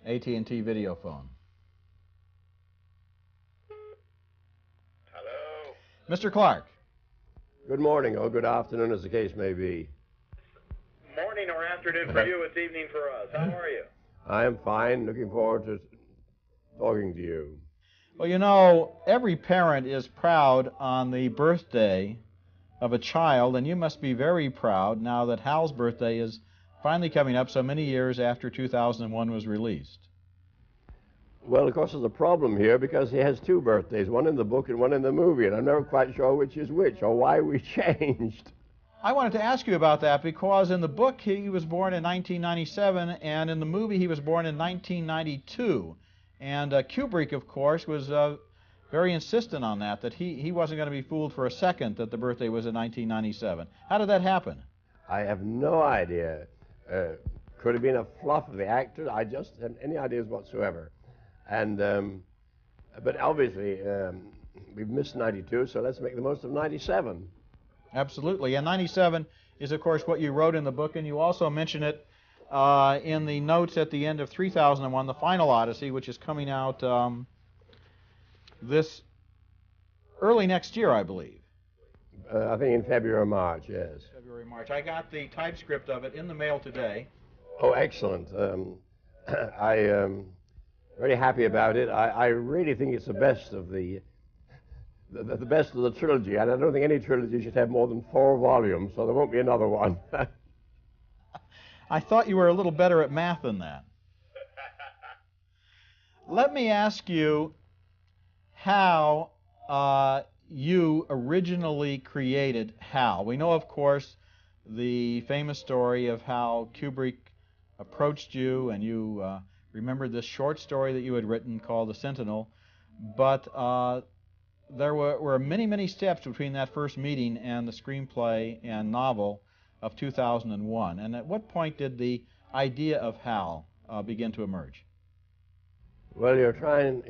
AT&T video phone. Hello. Mr. Clarke. Good morning, or good afternoon, as the case may be. Morning or afternoon for you, it's evening for us. How are you? I am fine, looking forward to talking to you. Well, you know, every parent is proud on the birthday of a child, and you must be very proud now that Hal's birthday is finally coming up so many years after 2001 was released. Well, of course, there's a problem here because he has two birthdays, one in the book and one in the movie, and I'm never quite sure which is which or why we changed. I wanted to ask you about that because in the book he was born in 1997, and in the movie he was born in 1992. And Kubrick, of course, was very insistent on that he wasn't going to be fooled for a second that the birthday was in 1997. How did that happen? I have no idea. Could have been a fluff of the actor. I just haven't any ideas whatsoever. And but obviously we've missed 92, so let's make the most of 97. Absolutely. And 97 is, of course, what you wrote in the book, and you also mention it in the notes at the end of 3001, The Final Odyssey, which is coming out this early next year, I believe. I think in February or March, yes. February, March. I got the typescript of it in the mail today. Oh, excellent. I am very happy about it. I really think it's the best of the best of the trilogy, and I don't think any trilogy should have more than 4 volumes, so there won't be another one. I thought you were a little better at math than that. Let me ask you how you originally created Hal. We know, of course, the famous story of how Kubrick approached you and you remembered this short story that you had written called The Sentinel, but there were many, many steps between that first meeting and the screenplay and novel of 2001. And at what point did the idea of Hal begin to emerge? Well, you're trying,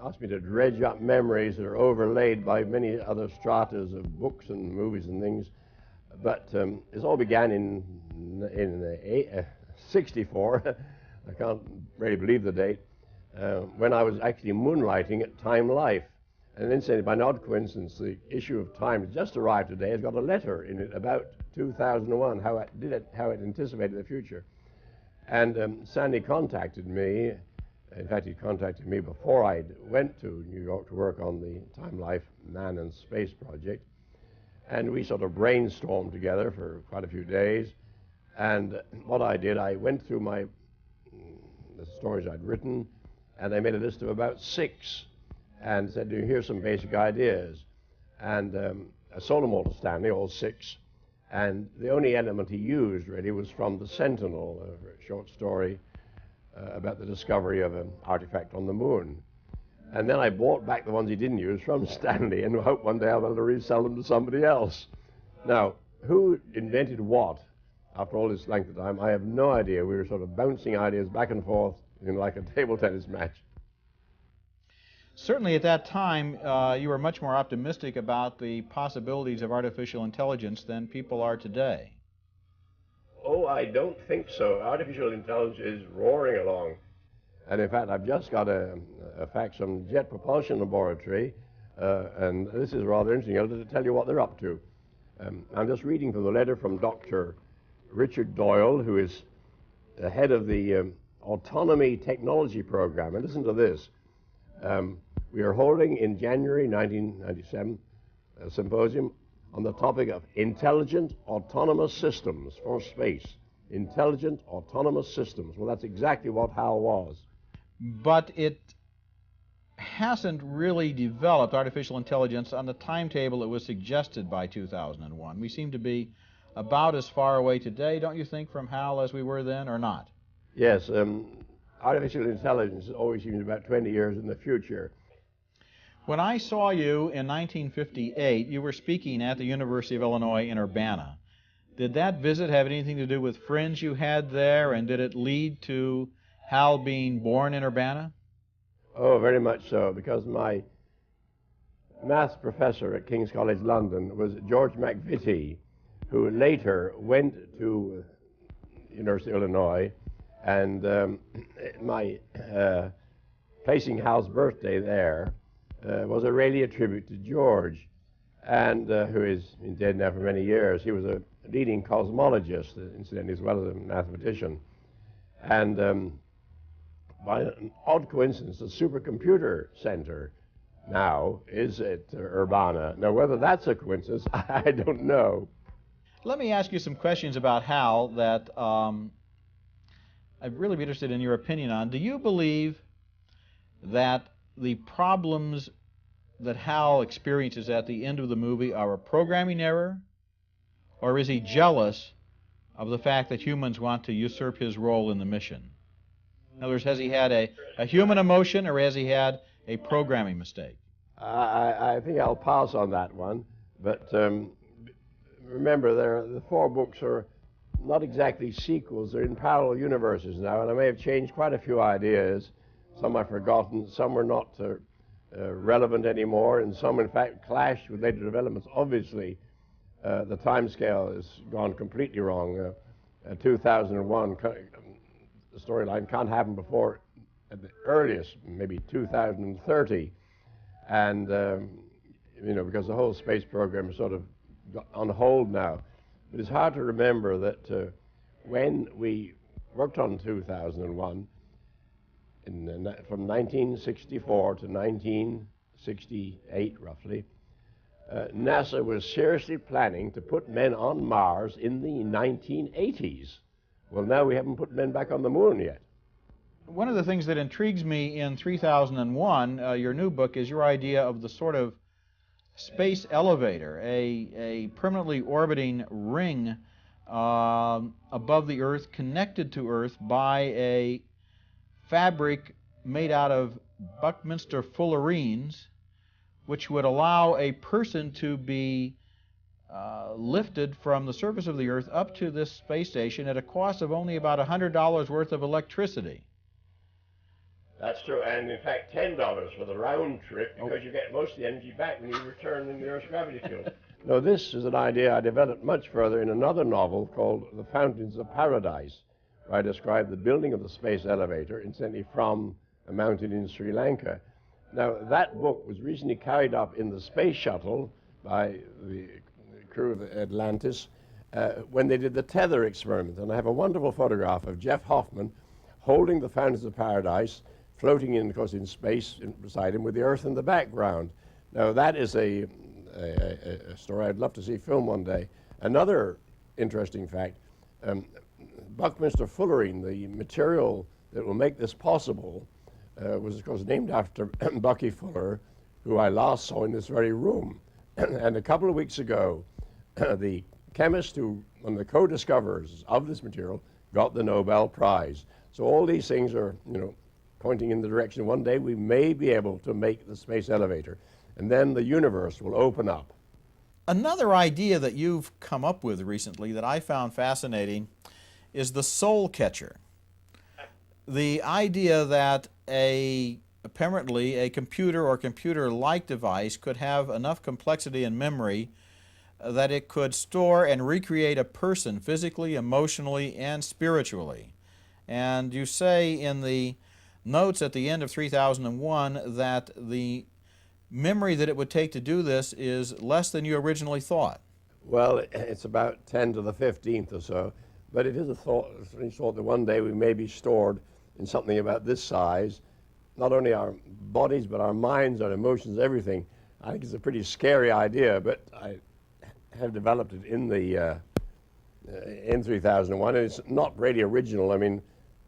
ask me to dredge up memories that are overlaid by many other stratas of books and movies and things. But this all began in 64. I can't really believe the date. When I was actually moonlighting at Time Life. And incidentally, by an odd coincidence, the issue of Time that just arrived today has got a letter in it about 2001, how it anticipated the future. And Sandy contacted me. In fact, he contacted me before I went to New York to work on the Time Life Man and Space project. And we sort of brainstormed together for quite a few days. And what I did, I went through the stories I'd written, and I made a list of about 6. And said, here's some basic ideas. And I sold them all to Stanley, all 6. And the only element he used, really, was from The Sentinel, a short story about the discovery of an artifact on the moon. And then I bought back the ones he didn't use from Stanley and hoped one day I'll be able to resell them to somebody else. Now, who invented what after all this length of time, I have no idea. We were sort of bouncing ideas back and forth like a table tennis match. Certainly at that time, you were much more optimistic about the possibilities of artificial intelligence than people are today. Oh, I don't think so. Artificial intelligence is roaring along. And in fact, I've just got a fax from Jet Propulsion Laboratory, and this is rather interesting. I'll just tell you what they're up to. I'm just reading from the letter from Dr. Richard Doyle, who is the head of the Autonomy Technology Program. And listen to this. We are holding in January 1997 a symposium on the topic of intelligent autonomous systems for space. Intelligent autonomous systems. Well, that's exactly what HAL was. But it hasn't really developed artificial intelligence on the timetable it was suggested by 2001. We seem to be about as far away today, don't you think, from HAL as we were then, or not? Yes. Artificial intelligence always seems about 20 years in the future. When I saw you in 1958, you were speaking at the University of Illinois in Urbana. Did that visit have anything to do with friends you had there, and did it lead to Hal being born in Urbana? Oh, very much so, because my maths professor at King's College London was George McVitie, who later went to University of Illinois And my placing Hal's birthday there was really a tribute to George, and who is been dead now for many years. He was a leading cosmologist, incidentally, as well as a mathematician. And by an odd coincidence, the supercomputer center now is at Urbana. Now, whether that's a coincidence, I don't know. Let me ask you some questions about Hal that I'd really be interested in your opinion on. Do you believe that the problems that Hal experiences at the end of the movie are a programming error, or is he jealous of the fact that humans want to usurp his role in the mission? In other words, has he had a human emotion, or has he had a programming mistake? I think I'll pass on that one, but remember, the 4 books are not exactly sequels. They're in parallel universes now, and I may have changed quite a few ideas. Some I've forgotten, some are not relevant anymore, and some, in fact, clash with later developments. Obviously, the time scale has gone completely wrong. 2001, the storyline can't happen before, at the earliest, maybe 2030. And, because the whole space program is sort of on hold now. But it's hard to remember that when we worked on 2001, from 1964 to 1968, roughly, NASA was seriously planning to put men on Mars in the 1980s. Well, now we haven't put men back on the moon yet. One of the things that intrigues me in 3001, your new book, is your idea of the sort of space elevator, a permanently orbiting ring above the Earth, connected to Earth by a fabric made out of Buckminster fullerenes, which would allow a person to be lifted from the surface of the Earth up to this space station at a cost of only about $100 worth of electricity. That's true, and in fact $10 for the round trip, because you get most of the energy back when you return in the Earth's gravity field. No, this is an idea I developed much further in another novel called The Fountains of Paradise, where I describe the building of the space elevator, incidentally from a mountain in Sri Lanka. Now, that book was recently carried up in the space shuttle by the crew of Atlantis when they did the tether experiment, and I have a wonderful photograph of Jeff Hoffman holding the Fountains of Paradise, floating in, of course, in space beside him with the Earth in the background. Now, that is a story I'd love to see film one day. Another interesting fact, Buckminster fullerene, the material that will make this possible, was, of course, named after Bucky Fuller, who I last saw in this very room. And a couple of weeks ago, the chemist who, one of the co-discoverers of this material, got the Nobel Prize. So all these things are, pointing in the direction one day we may be able to make the space elevator, and then the universe will open up. Another idea that you've come up with recently that I found fascinating is the soul catcher. The idea that apparently a computer or computer-like device could have enough complexity and memory that it could store and recreate a person physically, emotionally, and spiritually. And you say in the notes at the end of 3001 that the memory that it would take to do this is less than you originally thought. Well, it's about 10 to the 15th or so, but it is a thought that one day we may be stored in something about this size, not only our bodies, but our minds, our emotions, everything. I think it's a pretty scary idea, but I have developed it in the in 3001, and it's not really original. I mean,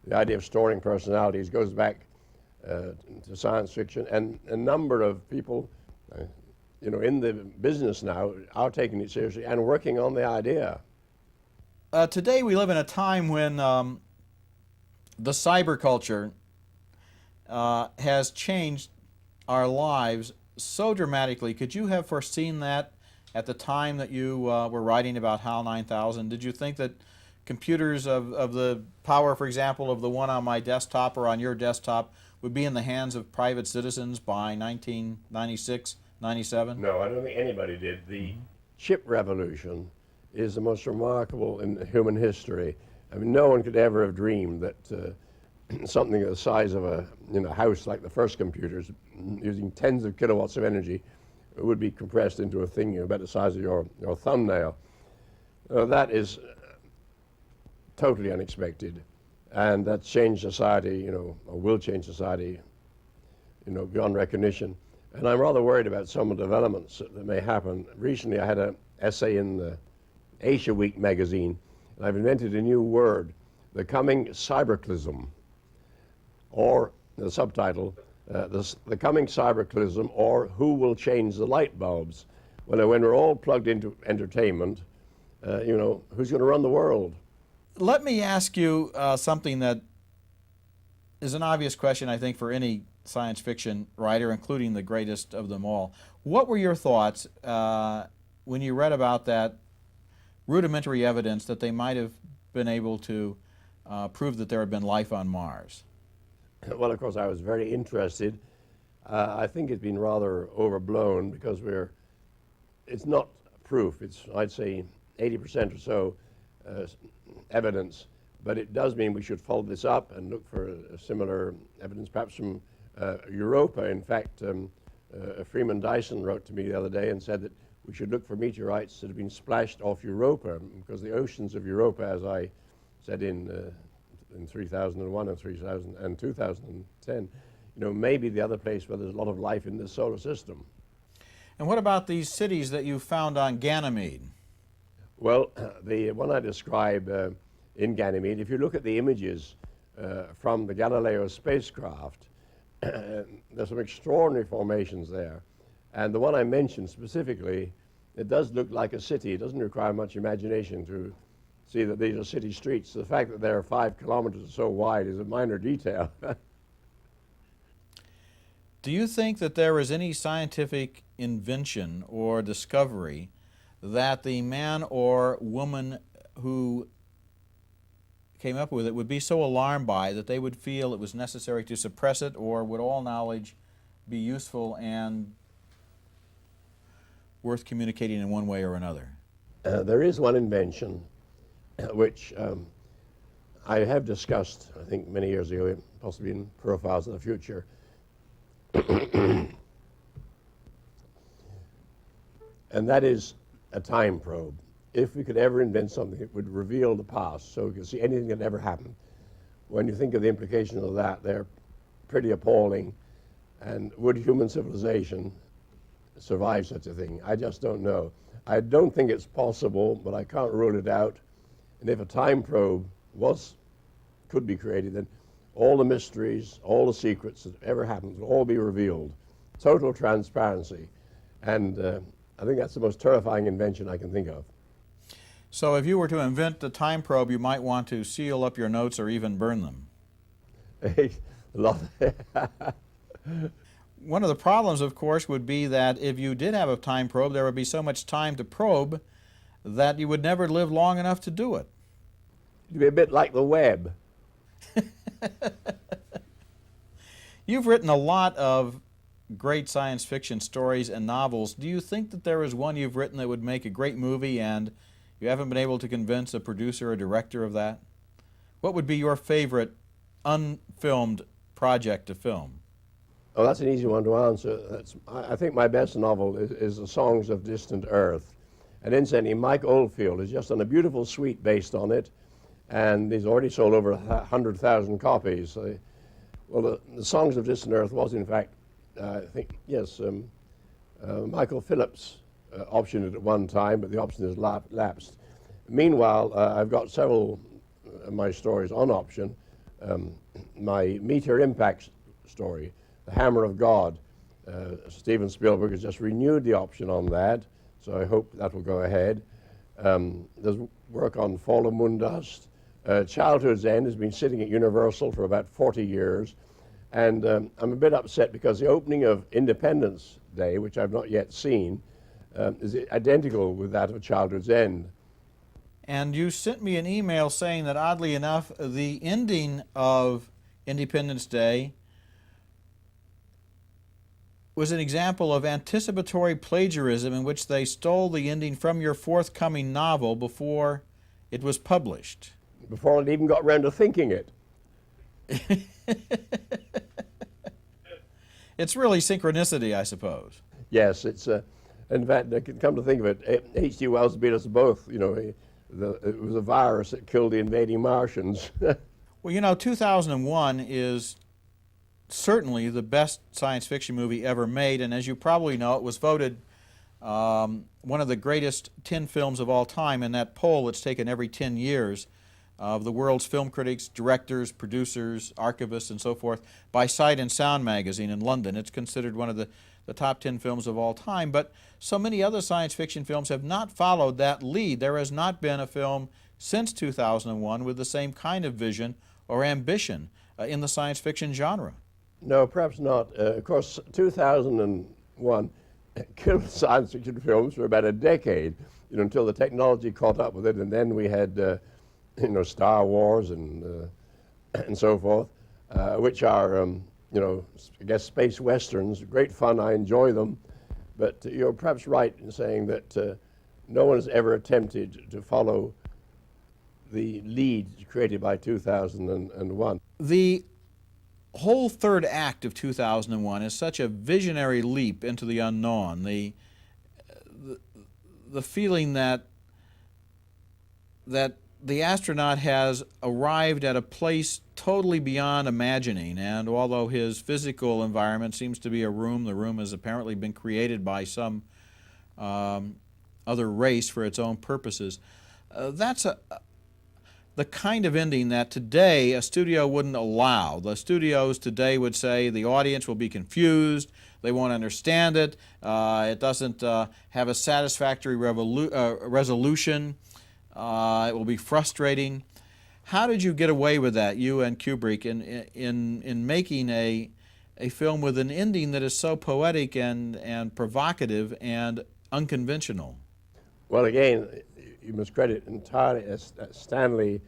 the idea of storing personalities goes back to science fiction, and a number of people, in the business now are taking it seriously and working on the idea. Today we live in a time when the cyber culture has changed our lives so dramatically. Could you have foreseen that at the time that you were writing about HAL 9000? Did you think that computers of the power, for example, of the one on my desktop or on your desktop would be in the hands of private citizens by 1996, 97? No, I don't think anybody did. The chip revolution is the most remarkable in human history. I mean, no one could ever have dreamed that something the size of a house like the first computers, using tens of kilowatts of energy, would be compressed into a thing about the size of your thumbnail. That is totally unexpected, and that's changed society, or will change society, beyond recognition. And I'm rather worried about some of the developments that may happen. Recently, I had an essay in the Asia Week magazine, and I've invented a new word, the coming cyberclism, or the subtitle, the coming cyberclism, or who will change the light bulbs. When we're all plugged into entertainment, who's going to run the world? Let me ask you something that is an obvious question, I think, for any science fiction writer, including the greatest of them all. What were your thoughts when you read about that rudimentary evidence that they might have been able to prove that there had been life on Mars? Well, of course, I was very interested. I think it's been rather overblown because it's not proof. It's, I'd say, 80% or so evidence, but it does mean we should follow this up and look for similar evidence, perhaps from Europa. In fact, Freeman Dyson wrote to me the other day and said that we should look for meteorites that have been splashed off Europa, because the oceans of Europa, as I said in 3001 and 3000 and 2010, may be the other place where there's a lot of life in this solar system. And what about these cities that you found on Ganymede? Well, the one I describe in Ganymede, if you look at the images from the Galileo spacecraft, there's some extraordinary formations there. And the one I mentioned specifically, it does look like a city. It doesn't require much imagination to see that these are city streets. The fact that they're 5 kilometers or so wide is a minor detail. Do you think that there is any scientific invention or discovery that the man or woman who came up with it would be so alarmed by that they would feel it was necessary to suppress it, or would all knowledge be useful and worth communicating in one way or another? There is one invention which I have discussed, I think, many years ago, possibly in Profiles of the Future. And that is a time probe. If we could ever invent something that would reveal the past so we could see anything that ever happened, when you think of the implications of that, they're pretty appalling. And would human civilization survive such a thing? I just don't know. I don't think it's possible, but I can't rule it out. And if a time probe could be created, then all the mysteries, all the secrets that ever happened will all be revealed. Total transparency. And I think that's the most terrifying invention I can think of. So if you were to invent the time probe, you might want to seal up your notes or even burn them. One of the problems, of course, would be that if you did have a time probe, there would be so much time to probe that you would never live long enough to do it. It'd be a bit like the web. You've written a lot of great science fiction stories and novels. Do you think that there is one you've written that would make a great movie and you haven't been able to convince a producer or director of that? What would be your favorite unfilmed project to film? Oh, that's an easy one to answer. I think my best novel is The Songs of Distant Earth. And incidentally, Mike Oldfield has just done a beautiful suite based on it, and he's already sold over 100,000 copies. Well, the Songs of Distant Earth was, in fact, I think, yes, Michael Phillips optioned it at one time, but the option has lapsed. Meanwhile, I've got several of my stories on option. My Meteor Impact story, The Hammer of God, Steven Spielberg has just renewed the option on that, so I hope that will go ahead. There's work on Fall of Moondust. Childhood's End has been sitting at Universal for about 40 years, and I'm a bit upset because the opening of Independence Day, which I've not yet seen, is identical with that of Childhood's End. And you sent me an email saying that, oddly enough, the ending of Independence Day was an example of anticipatory plagiarism in which they stole the ending from your forthcoming novel before it was published. before I'd even got around to thinking it. It's really synchronicity, I suppose. Yes, it's in fact, I can come to think of it, H.G. Wells beat us both. You know, it was a virus that killed the invading Martians. Well, you know, 2001 is certainly the best science fiction movie ever made, and as you probably know, it was voted one of the greatest 10 films of all time in that poll that's taken every 10 years of the world's film critics, directors, producers, archivists, and so forth by Sight and Sound magazine in London. It's considered one of the top 10 films of all time, but so many other science fiction films have not followed that lead. There has not been a film since 2001 with the same kind of vision or ambition in the science fiction genre. No, perhaps not. Of course, 2001 killed science fiction films for about a decade, you know, until the technology caught up with it, and then we had, you know, Star Wars and so forth, which are, you know, I guess space westerns. Great fun. I enjoy them, but you're perhaps right in saying that no one has ever attempted to follow the lead created by 2001. The whole third act of 2001 is such a visionary leap into the unknown. The feeling that the astronaut has arrived at a place totally beyond imagining, and although his physical environment seems to be a room, the room has apparently been created by some other race for its own purposes. That's the kind of ending that today a studio wouldn't allow. The studios today would say the audience will be confused, they won't understand it, it doesn't have a satisfactory resolution, it will be frustrating. How did you get away with that, you and Kubrick, in making a film with an ending that is so poetic and provocative and unconventional? Well, again, you must credit entirely, Stanley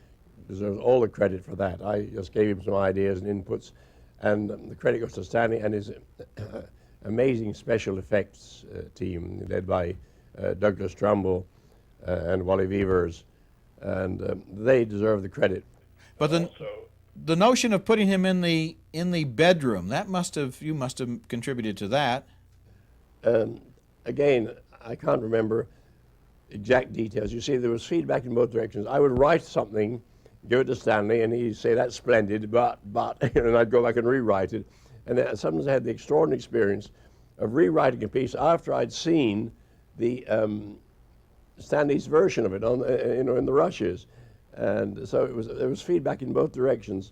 deserves all the credit for that. I just gave him some ideas and inputs, and the credit goes to Stanley and his amazing special effects team, led by Douglas Trumbull and Wally Weavers, and they deserve the credit. But the notion of putting him in the bedroom, you must have contributed to that. Again, I can't remember exact details. You see, there was feedback in both directions. I would write something, give it to Stanley, and he'd say, "That's splendid, but," and I'd go back and rewrite it. And then sometimes I had the extraordinary experience of rewriting a piece after I'd seen the Stanley's version of it on, you know, in the rushes, and so there was feedback in both directions.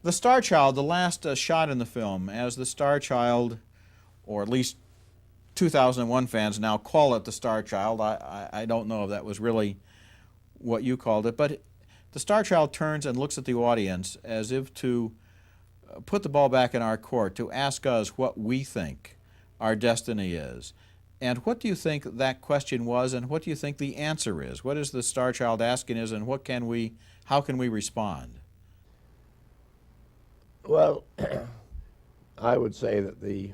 The Star Child, the last shot in the film, as the Star Child, or at least 2001 fans now call it the Star Child. I don't know if that was really what you called it, but the Star Child turns and looks at the audience as if to put the ball back in our court, to ask us what we think our destiny is. And what do you think that question was, and what do you think the answer is? What is the Star Child asking us, and how can we respond? Well, I would say that the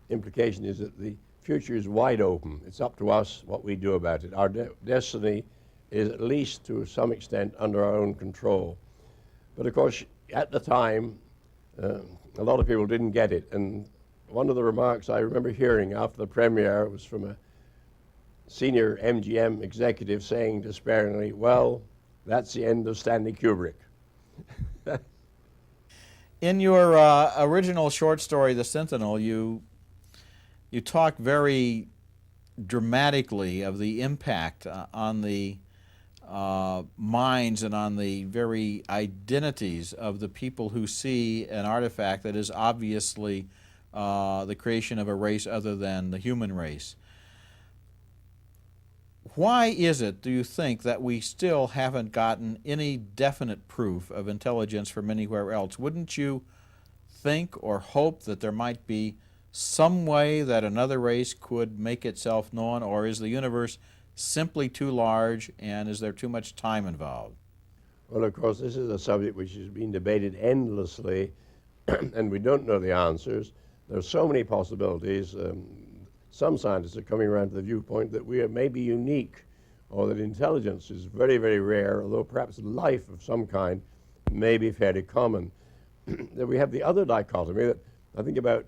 implication is that the future is wide open. It's up to us what we do about it. Our destiny is, at least to some extent, under our own control. But of course, at the time, a lot of people didn't get it. And one of the remarks I remember hearing after the premiere was from a senior MGM executive saying despairingly, "Well, that's the end of Stanley Kubrick." In your original short story, The Sentinel, you talk very dramatically of the impact on the minds and on the very identities of the people who see an artifact that is obviously the creation of a race other than the human race. Why is it, do you think, that we still haven't gotten any definite proof of intelligence from anywhere else? Wouldn't you think or hope that there might be some way that another race could make itself known, or is the universe simply too large and is there too much time involved? Well, of course, this is a subject which has been debated endlessly, and we don't know the answers. There are so many possibilities. Some scientists are coming around to the viewpoint that we may be unique. or that intelligence is very, very rare, although perhaps life of some kind may be fairly common. Then we have the other dichotomy that I think about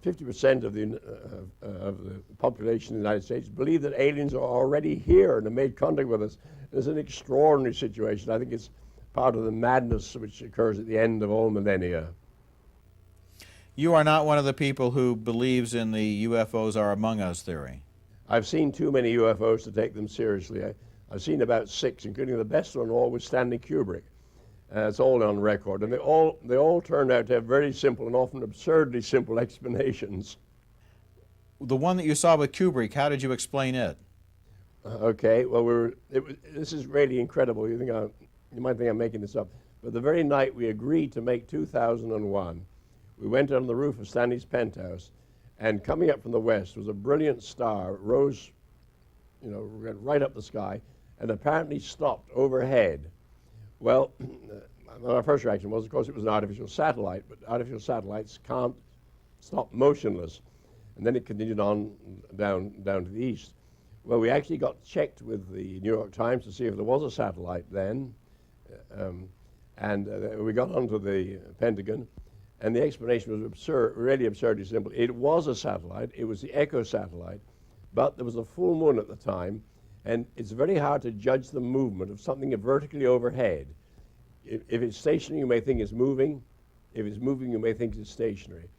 50% of the population in the United States believe that aliens are already here and have made contact with us. It's an extraordinary situation. I think it's part of the madness which occurs at the end of all millennia. You are not one of the people who believes in the UFOs are among us theory. I've seen too many UFOs to take them seriously. I've seen about 6, including the best one of all was Stanley Kubrick. It's all on record, and they all turned out to have very simple and often absurdly simple explanations. The one that you saw with Kubrick, how did you explain it? Okay, well, this is really incredible. You might think I'm making this up, but the very night we agreed to make 2001, we went on the roof of Stanley's penthouse, and coming up from the west was a brilliant star, rose, right up the sky, and apparently stopped overhead. Well, our first reaction was, of course, it was an artificial satellite, but artificial satellites can't stop motionless. And then it continued on down to the east. Well, we actually got checked with the New York Times to see if there was a satellite then, and we got onto the Pentagon, and the explanation was absurd, really absurdly simple. It was a satellite. It was the Echo satellite, but there was a full moon at the time, and it's very hard to judge the movement of something vertically overhead. If it's stationary, you may think it's moving. If it's moving, you may think it's stationary.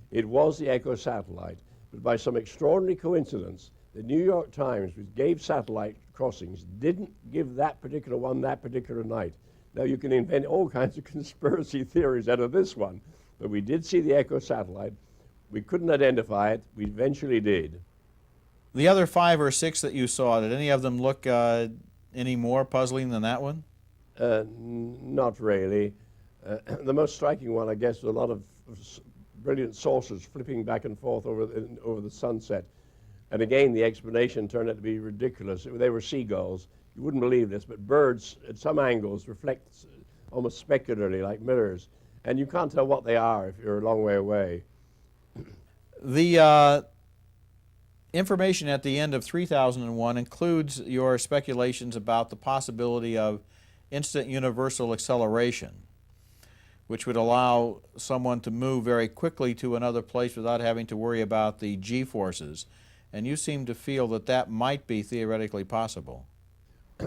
It was the Echo satellite, but by some extraordinary coincidence, the New York Times, which gave satellite crossings, didn't give that particular one that particular night. Now, you can invent all kinds of conspiracy theories out of this one, but we did see the Echo satellite. We couldn't identify it. We eventually did. The other 5 or 6 that you saw, did any of them look any more puzzling than that one? Not really. The most striking one, I guess, was a lot of brilliant saucers flipping back and forth over the sunset. And again, the explanation turned out to be ridiculous. They were seagulls. You wouldn't believe this, but birds at some angles reflect almost specularly like mirrors. And you can't tell what they are if you're a long way away. The information at the end of 3001 includes your speculations about the possibility of instant universal acceleration, which would allow someone to move very quickly to another place without having to worry about the G-forces. And you seem to feel that that might be theoretically possible.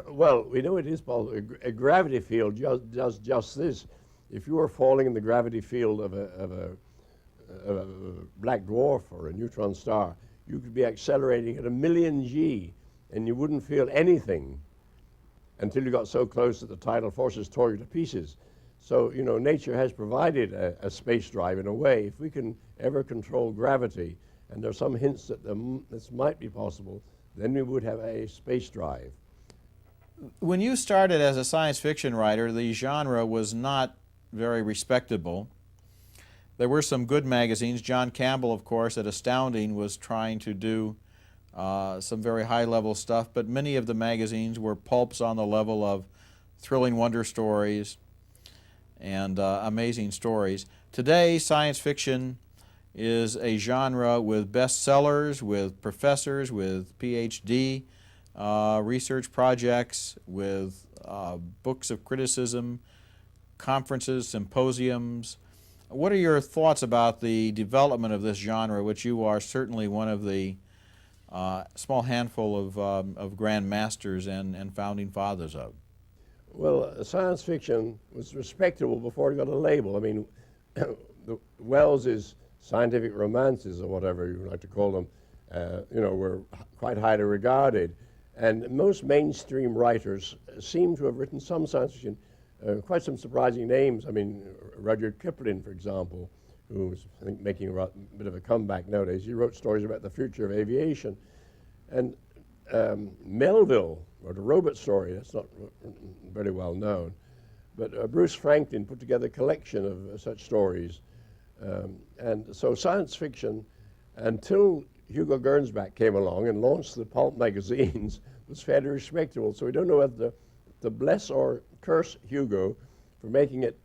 Well, we know it is possible. A gravity field does just this. If you were falling in the gravity field of a black dwarf or a neutron star, you could be accelerating at 1,000,000 G, and you wouldn't feel anything until you got so close that the tidal forces tore you to pieces. So, nature has provided a space drive in a way. If we can ever control gravity, and there are some hints that this might be possible, then we would have a space drive. When you started as a science fiction writer, the genre was not very respectable. There were some good magazines. John Campbell, of course, at Astounding was trying to do some very high-level stuff, but many of the magazines were pulps on the level of thrilling wonder stories and amazing stories. Today, science fiction is a genre with bestsellers, with professors, with PhD research projects, with books of criticism, conferences, symposiums. What are your thoughts about the development of this genre, which you are certainly one of the small handful of grand masters and founding fathers of? Well, science fiction was respectable before it got a label. I mean, Wells's scientific romances, or whatever you like to call them, were quite highly regarded. And most mainstream writers seem to have written some science fiction, quite some surprising names. I mean, Rudyard Kipling, for example, who's, I think, making a bit of a comeback nowadays. He wrote stories about the future of aviation. And Melville wrote a robot story. That's not very well known. But Bruce Franklin put together a collection of such stories. And so science fiction, until Hugo Gernsback came along and launched the pulp magazines, was fairly respectable. So we don't know whether to bless or curse Hugo for making it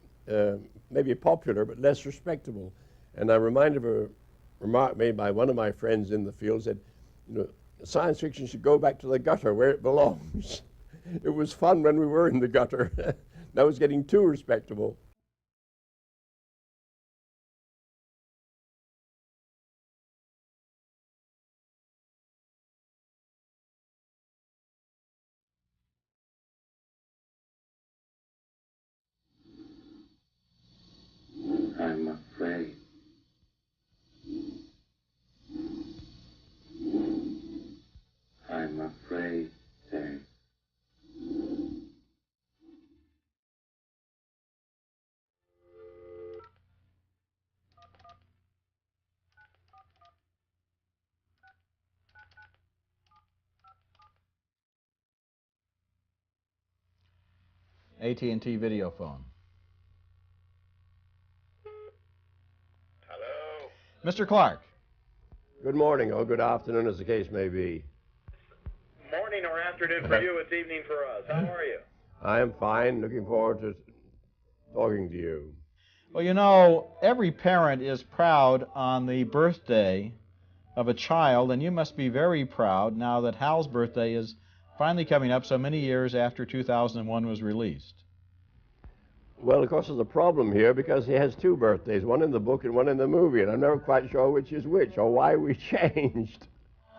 maybe popular but less respectable. And I'm reminded of a remark made by one of my friends in the field, said, science fiction should go back to the gutter where it belongs. It was fun when we were in the gutter. Now it's getting too respectable. I'm afraid. I'm afraid, sir. AT&T video phone. Hello. Mr. Clarke. Good morning or good afternoon, as the case may be. Morning or afternoon for you, it's evening for us. How are you? I am fine, looking forward to talking to you. Well, you know, every parent is proud on the birthday of a child, and you must be very proud now that Hal's birthday is finally coming up so many years after 2001 was released. Well, of course, there's a problem here because he has two birthdays, one in the book and one in the movie, and I'm never quite sure which is which or why we changed.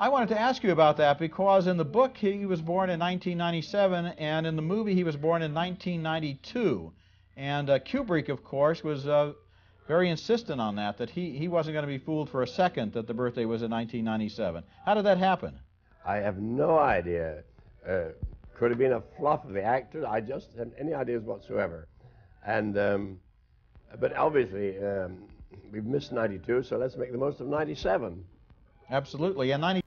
I wanted to ask you about that because in the book he was born in 1997 and in the movie he was born in 1992. And Kubrick, of course, was very insistent on that he wasn't going to be fooled for a second that the birthday was in 1997. How did that happen? I have no idea. Could have been a fluff of the actor. I just haven't any ideas whatsoever. And but obviously we've missed 92, so let's make the most of 97. Absolutely. And 90